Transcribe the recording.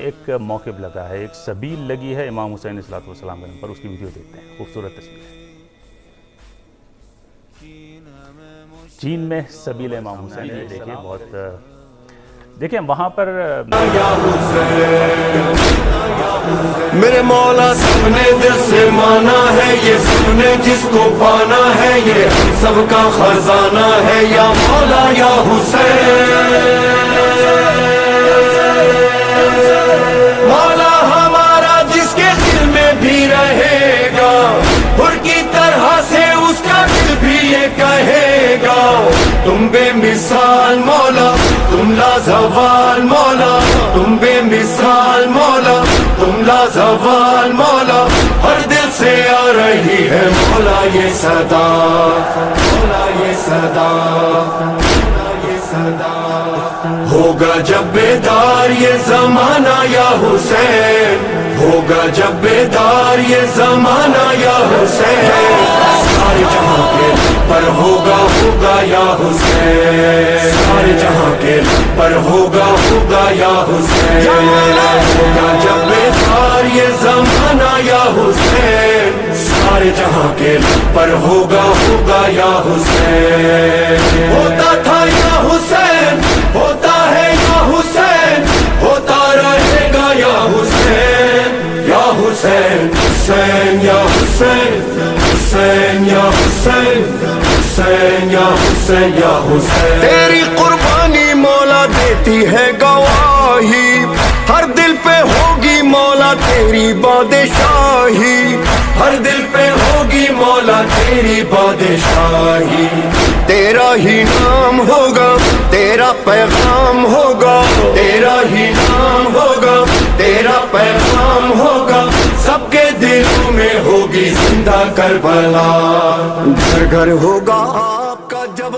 ایک موقف لگا ہے، ایک سبیل لگی ہے امام حسین علیہ السلام کے نام پر، اس کی ویڈیو دیکھتے ہیں، خوبصورت تصویر ہے۔ چین میں سبیل امام حسین، یہ دیکھیں بہت، دیکھیں وہاں پر میرے مولا سب نے دل سے مانا ہے، یہ سب نے جس کو پانا ہے، یہ سب کا خزانہ ہے، یا مولا یا حسین۔ مولا ہمارا جس کے دل میں بھی رہے گا، حر کی طرح سے اس کا دل بھی یہ کہے گا، تم بے مثال مولا، تم لازوال مولا، تم بے مثال مولا، تم لازوال مولا، ہر دل سے آ رہی ہے مولا یہ صدا، مولا یہ صدا، مولا یہ صدا۔ ہوگا جب بیدار یہ زمانہ یا حسین، ہوگا جب بیدار یہ زمانہ یا حسین، سارے جہاں کے پر ہوگا ہوگا یا حسین، سارے جہاں کے پر ہوگا ہوگا یا حسین، ہوگا جب بیدار یہ زمانہ یا حسین، سارے جہاں کے پر ہوگا ہوگا یا حسین۔ ہوتا تھا یا حسین، ہوتا ہے یا حسین، ہوتا رہے گا یا حسین، یا حسین، حسین یا حسین، حسین یا حسین، حسین یا حسین یا حسین۔ تیری قربانی مولا دیتی ہے گواہی، ہر دل پہ ہوگی مولا تیری بادشاہی، ہر دل پہ ہوگی مولا تیری بادشاہی، تیرا ہی نام ہوگا، تیرا پیغام ہوگا، تیرا ہی نام ہوگا، تیرا پیغام ہوگا، سب کے دلوں میں ہوگی زندہ کربلا، گھر گھر ہوگا آپ کا جب